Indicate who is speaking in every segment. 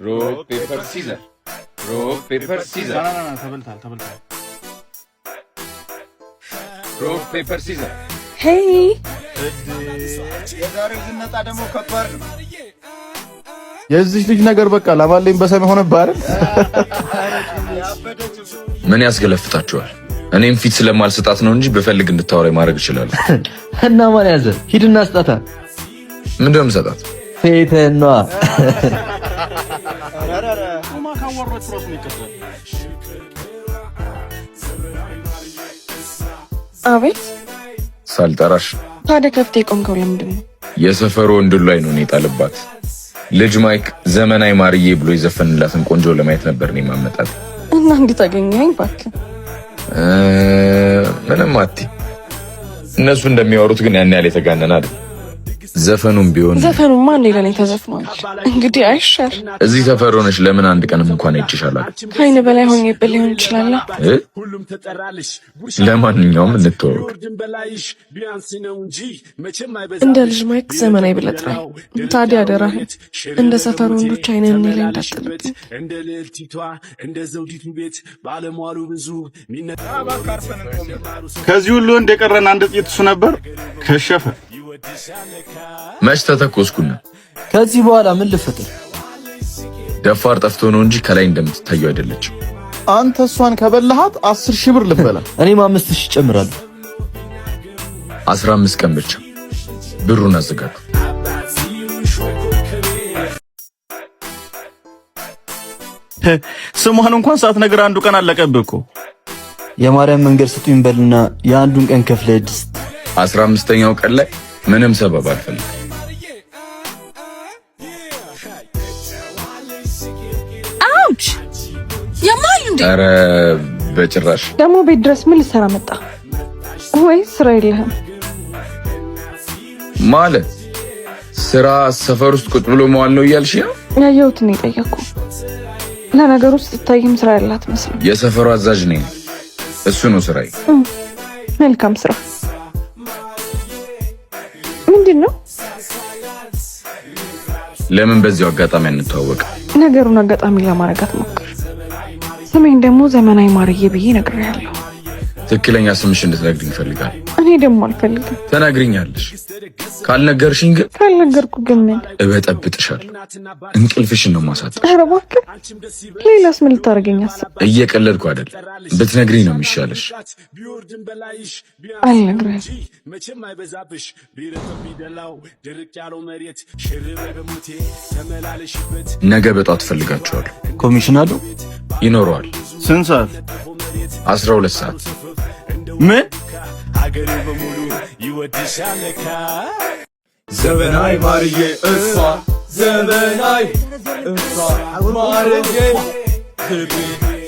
Speaker 1: ሮክ ፔፐር ሲዘር ሮክ ፔፐር ሲዘር
Speaker 2: ተበልታል
Speaker 1: ሮክ ፔፐር ሲዘር
Speaker 3: ሄይ
Speaker 4: የዛሬው ዝነጣ ደግሞ ከባድ ነው።
Speaker 2: የዚህ ልጅ ነገር በቃ ላባለኝ በሰም ሆነብህ አይደል?
Speaker 1: ምን ያስገለፍጣችኋል? እኔም ፊት ስለማልሰጣት ነው እንጂ በፈልግ እንድታወራኝ ማድረግ እችላለሁ።
Speaker 5: እና ማን ያዘ? ሂድና ስጣታ።
Speaker 1: ምንድነው የምሰጣት?
Speaker 5: ፌተኗ
Speaker 3: አቤት
Speaker 1: ሳልጠራሽ
Speaker 3: ታዲያ ከፍቴ ቆምከው ለምንድን ነው?
Speaker 1: የሰፈሩ ወንድ ላይ ነው የጣልባት። ልጅ ማይክ ዘመናዊ ማርዬ ብሎ የዘፈንላትን ቆንጆ ለማየት ነበር ነው ማመጣት።
Speaker 3: እና እንዴት አገኘኸኝ እባክህ?
Speaker 1: ምንም አትይ። እነሱ እንደሚያወሩት ግን ያን ያህል የተጋነነ አይደል። ዘፈኑም ቢሆን
Speaker 3: ዘፈኑማ እንዴ ለኔ ተዘፍኗል። እንግዲህ አይሻል
Speaker 1: እዚህ ሰፈር ሆነሽ ለምን አንድ ቀንም እንኳን አይችሻላል?
Speaker 3: ከአይን በላይ ሆኜብህ ሊሆን ይችላል።
Speaker 1: ለማንኛውም እንተዋወቅ።
Speaker 3: እንደ ልጅ ማይክ ዘመናዊ ብለህ ጥራኝ። ታዲያ አደራህ እንደ ሰፈሩ ወንዶች አይነን እኔ ላይ እንዳትጥልብኝ።
Speaker 6: እንደ ልዕልቲቷ እንደ ዘውዲቱ ቤት ባለሟሉ ብዙ
Speaker 2: ከዚህ ሁሉ ወንድ የቀረን አንድ ጥይት እሱ ነበር። ከሸፈ
Speaker 1: መች ተተኮስኩና።
Speaker 5: ከዚህ በኋላ ምን ልፈጥር?
Speaker 1: ደፋር ጠፍቶ ነው እንጂ ከላይ እንደምትታየው አይደለችም።
Speaker 2: አንተ እሷን ከበላሃት 10,000 ብር ልበላ።
Speaker 5: እኔም 5,000 እጨምራለሁ።
Speaker 1: 15 ቀን ብቻ ብሩን አዘጋጁ።
Speaker 2: ስሟን እንኳን ሳትነግር አንዱ ቀን አለቀብህ እኮ።
Speaker 5: የማርያም መንገድ ስጡኝ በልና የአንዱን ቀን ከፍለህ ድስት
Speaker 1: 15ኛው ቀን ላይ ምንም ሰበብ አልፈልግም።
Speaker 3: አውች የማን እንዴ?
Speaker 1: ኧረ በጭራሽ።
Speaker 3: ደግሞ ቤት ድረስ ምን ልሰራ መጣ? ወይ ስራ የለህም
Speaker 1: ማለት? ስራ ሰፈር ውስጥ ቁጭ ብሎ መዋል ነው እያልሽ ነው?
Speaker 3: ያየሁትን ነው የጠየኩህ። ለነገሩ ስትታይም ስራ ያላት መስሎኝ።
Speaker 1: የሰፈሩ አዛዥ ነኝ። እሱ ነው ስራዬ።
Speaker 3: መልካም ስራ። ምንድነው?
Speaker 1: ለምን በዚሁ አጋጣሚ አንተዋወቅ?
Speaker 3: ነገሩን አጋጣሚ ለማድረግ አትሞክር። ስሜን ደግሞ ዘመናዊ ማርዬ ብዬ ነግሬሃለሁ።
Speaker 1: ትክክለኛ ስምሽ እንድትነግሪኝ እፈልጋለሁ።
Speaker 3: እኔ ደግሞ አልፈልግም።
Speaker 1: ተናግሪኛለሽ። ካልነገርሽኝ ግን
Speaker 3: ካልነገርኩ ግን ምን
Speaker 1: እበጠብጥሻለሁ። እንቅልፍሽን ነው ማሳጣ።
Speaker 3: ኧረ እባክህ ሌላስ ምን ልታደርገኝ አሰብክ?
Speaker 1: እየቀለድኩ አይደል። ብትነግሪኝ ነው የሚሻለሽ።
Speaker 3: አልነግርህም።
Speaker 1: ነገ በጧት እፈልጋችኋለሁ።
Speaker 5: ኮሚሽን አለው?
Speaker 1: ይኖረዋል።
Speaker 2: ስንት ሰዓት?
Speaker 1: 12 ሰዓት።
Speaker 2: ምን?
Speaker 6: ሀገሬ በሙሉ ይወድሻል።
Speaker 4: ዘመናዊ ማርዬ እሷ ዘመናዊ እሷ ማርዬ ልቤ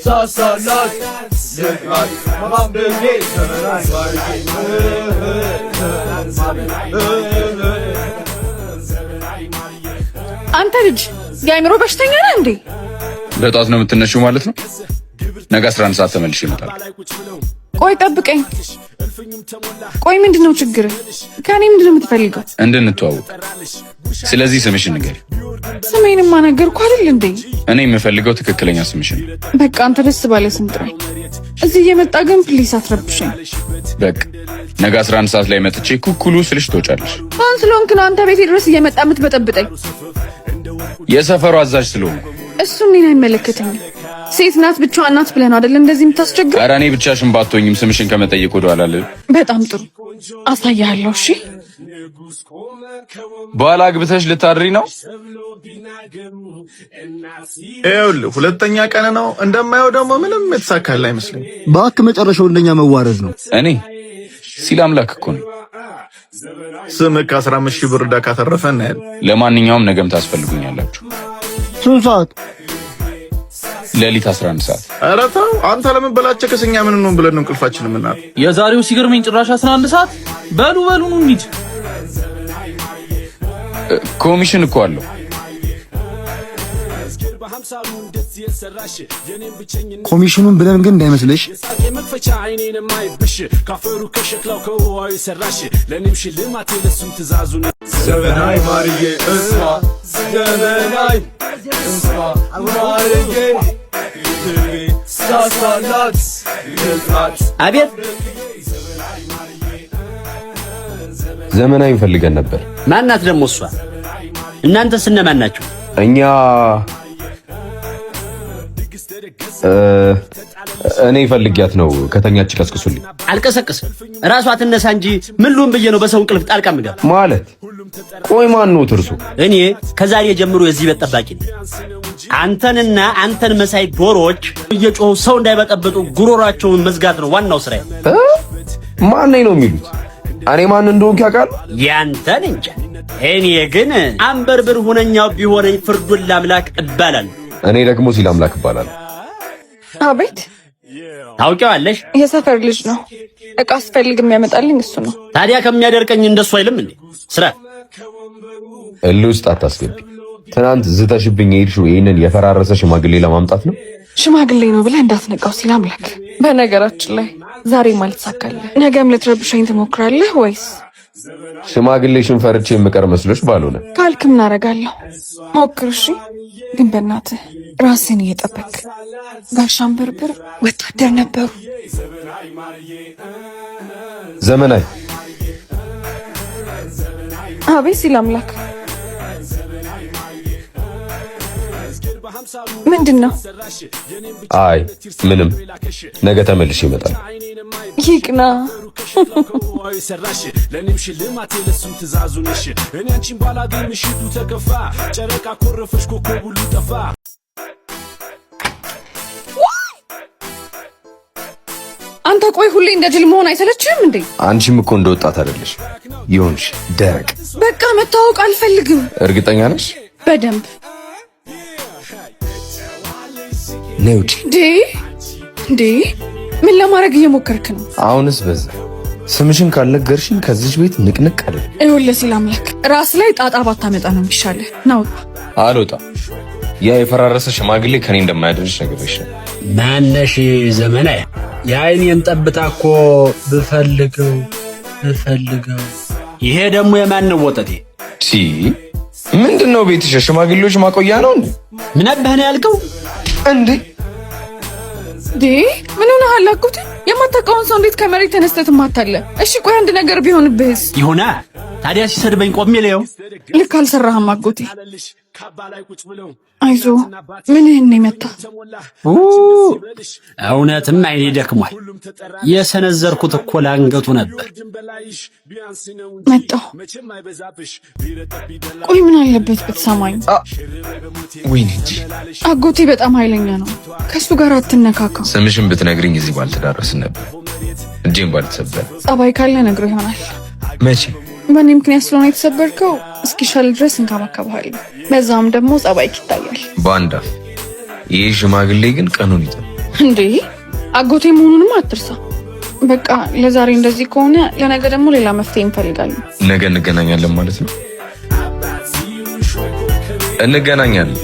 Speaker 4: ሳሳላት ልቃት ማምደጌ ዘመናዊ ማርዬ።
Speaker 3: አንተ ልጅ የአእምሮ በሽተኛ ነህ እንዴ?
Speaker 1: በጧት ነው የምትነሺው ማለት ነው? ነገ 11 ሰዓት ተመልሼ እመጣለሁ።
Speaker 3: ቆይ ጠብቀኝ። ቆይ ምንድነው ችግር? ከኔ ምንድነው የምትፈልገው?
Speaker 1: እንድንተዋወቅ። ስለዚህ ስምሽን ንገሪ።
Speaker 3: ስሜንማ ነገርኩ አይደል እንዴ?
Speaker 1: እኔ የምፈልገው ትክክለኛ ስምሽን።
Speaker 3: በቃ አንተ ደስ ባለ ስም ጥራኝ። እዚህ እየመጣ ግን ፕሊስ አትረብሽኝ።
Speaker 1: በቃ ነገ 11 ሰዓት ላይ መጥቼ ኩኩሉ ስልሽ ትወጫለሽ።
Speaker 3: ማን ስለሆንክ ነው አንተ ቤቴ ድረስ እየመጣ የምትበጠብጠኝ?
Speaker 1: የሰፈሩ አዛዥ ስለሆንኩ።
Speaker 3: እሱ እኔን አይመለከተኝም። ሴት ናት ብቻዋን ናት ብለህ ነው አይደል እንደዚህ የምታስቸግረው?
Speaker 1: ኧረ እኔ ብቻሽን ባትሆኝም ስምሽን ከመጠየቅ ወደ ኋላ አልልም።
Speaker 3: በጣም ጥሩ አሳያለሁ። እሺ
Speaker 1: በኋላ አግብተሽ ልታድሪ ነው?
Speaker 2: ይኸውልህ ሁለተኛ ቀን ነው እንደማየው። ደግሞ ምንም የተሳካልህ አይመስለኝም።
Speaker 5: እባክህ መጨረሻው እንደኛ መዋረድ ነው።
Speaker 1: እኔ ሲል አምላክ እኮ ነው።
Speaker 2: ስምህ ከ15,000 ብር ዕዳ ካተረፈ እናያለን።
Speaker 1: ለማንኛውም ነገም ታስፈልጉኛላችሁ።
Speaker 5: ስንት ሰዓት?
Speaker 1: ሌሊት 11 ሰዓት።
Speaker 2: ኧረ ተው አንተ ለምን በላቸህ? ከስኛ ምን ነው ብለን ነው እንቅልፋችን የምናጣው?
Speaker 7: የዛሬው ሲገርመኝ ጭራሽ 11 ሰዓት። በሉ ኑ እንሂድ።
Speaker 1: ኮሚሽን እኮ አለው።
Speaker 5: ኮሚሽኑን ብለን ግን እንዳይመስልሽ።
Speaker 6: መክፈቻ አይኔን ማይብሽ ካፈሩ ከሸክላው ከውሃው የሰራሽ ለኔም ሽልማት ለሱም ትእዛዙ
Speaker 4: ዘመናዊ ማርዬ እሷ ዘመናዊ እሷ ማርዬ ሳሳላት ልጣት
Speaker 8: አቤት
Speaker 9: ዘመናዊ ፈልገን ነበር።
Speaker 8: ማናት ደግሞ እሷ? እናንተስ እነማን ናችሁ?
Speaker 9: እኛ እኔ ፈልጊያት ነው። ከተኛች ቀስቅሱልኝ።
Speaker 8: አልቀሰቅስም። ራሷ ትነሳ እንጂ ምን ልሁን ብዬ ነው በሰው እንቅልፍ ጣልቃ ምገባ
Speaker 9: ማለት? ቆይ ማን ነው ትርሱ?
Speaker 8: እኔ ከዛሬ ጀምሮ የዚህ ቤት ጠባቂ ነኝ። አንተንና አንተን መሳይ ዶሮዎች እየጮሁ ሰው እንዳይበጠብጡ ጉሮሯቸውን መዝጋት ነው ዋናው ስራዬ።
Speaker 9: ማን ነኝ ነው የሚሉት? እኔ ማን እንደሆንኩ ያውቃሉ?
Speaker 8: ያንተን እንጃ። እኔ ግን አንበርብር ሁነኛው ቢሆነኝ ፍርዱን ለአምላክ እባላለሁ።
Speaker 9: እኔ ደግሞ ሲል አምላክ እባላለሁ።
Speaker 3: አቤት።
Speaker 8: ታውቂዋለሽ?
Speaker 3: የሰፈር ልጅ ነው። እቃ አስፈልግ የሚያመጣልኝ እሱ ነው።
Speaker 8: ታዲያ ከሚያደርቀኝ እንደሱ አይልም እንዴ? ስራ
Speaker 9: እልህ ውስጥ አታስገቢ። ትናንት ዝተሽብኝ የሄድሽው ይህንን የፈራረሰ ሽማግሌ ለማምጣት ነው።
Speaker 3: ሽማግሌ ነው ብለህ እንዳትነቃው ሲል አምላክ። በነገራችን ላይ ዛሬም አልተሳካልህ፣ ነገም ልትረብሸኝ ትሞክራለህ ወይስ?
Speaker 9: ሽማግሌሽን ፈርቼ የምቀር መስሎሽ ባልሆነ
Speaker 3: ካልክ ምን አደርጋለሁ? ሞክር እሺ። ግን በእናትህ ራስን እየጠበቅ። ጋሽ አንበርብር ወታደር ነበሩ።
Speaker 9: ዘመናዊ
Speaker 3: አቤት ሲል አምላክ። ምንድን ነው?
Speaker 9: አይ ምንም፣ ነገ ተመልሼ ይመጣል።
Speaker 3: ይቅና
Speaker 6: ለኔም ሽልማቴ ለሱም ትእዛዙ ነሽ። እኔ አንቺን ባላገኝ ምሽቱ ተከፋ፣ ጨረቃ ኮረፈሽ ኮከቡ ሊጠፋ።
Speaker 3: አንተ ቆይ ሁሌ እንደ ጅል መሆን አይሰለችህም እንዴ?
Speaker 9: አንቺም እኮ እንደ ወጣት አይደለሽ ይሆንሽ ደረቅ።
Speaker 3: በቃ መታወቅ አልፈልግም።
Speaker 9: እርግጠኛ ነሽ?
Speaker 3: በደንብ
Speaker 9: ነውጪ
Speaker 3: ዴ ምን ለማድረግ እየሞከርክ ነው?
Speaker 9: አሁንስ በዛ። ስምሽን ካልነገርሽኝ ከዚህ ቤት ንቅንቅ አለ።
Speaker 3: ይኸውልህ ሲል አምላክ፣ ራስ ላይ ጣጣ ባታመጣ ነው የሚሻልህ። ናውጣ።
Speaker 1: አልወጣም። ያ የፈራረሰ ሽማግሌ ከኔ እንደማያደርሽ ነገርሽ ነው።
Speaker 8: ማነሽ ዘመናዊ? የአይኔን ጠብታ እኮ ብፈልገው። ይሄ ደግሞ የማን ነው ወጠቴ?
Speaker 1: ምንድነው ቤትሽ ሽማግሌዎች ማቆያ ነው እንዴ?
Speaker 8: ምን አባህ ነው ያልከው
Speaker 1: እንዴ?
Speaker 3: ምን ሆነሃል አጎቴ? የማታውቀውን ሰው እንዴት ከመሬት ተነስተህ ትማታለህ? እሺ ቆይ አንድ ነገር ቢሆንብህስ?
Speaker 8: ይሁና ታዲያ ሲሰድበኝ ቆሜ ሊየው።
Speaker 3: ልክ አልሰራህም አጎቴ። አይዞ ምንህን ነው የመታ?
Speaker 8: እውነትም አይኔ ደክሟል። የሰነዘርኩት እኮ ለአንገቱ ነበር።
Speaker 3: መጣሁ። ቆይ ምን አለበት ብትሰማኝ?
Speaker 1: ወይኔ
Speaker 3: አጎቴ በጣም ኃይለኛ ነው። ከሱ ጋር አትነካካ።
Speaker 1: ስምሽን ብትነግሪኝ እዚህ ባልተዳረስን ነበር። እጄን ባልተሰበረ።
Speaker 3: ጸባይ ካለ ነግሮ ይሆናል።
Speaker 1: መቼ?
Speaker 3: በእኔ ምክንያት ስለሆነ የተሰበርከው እስኪሻል ድረስ እንከባከብሃለሁ። በዛም ደግሞ ጸባይክ ይታያል።
Speaker 1: ባንዳ። ይህ ሽማግሌ ግን ቀኑን ይጠብቅ
Speaker 3: እንዴ። አጎቴ መሆኑንም አትርሳ። በቃ ለዛሬ እንደዚህ ከሆነ ለነገ ደግሞ ሌላ መፍትሄ እንፈልጋለን።
Speaker 1: ነገ እንገናኛለን ማለት ነው? እንገናኛለን።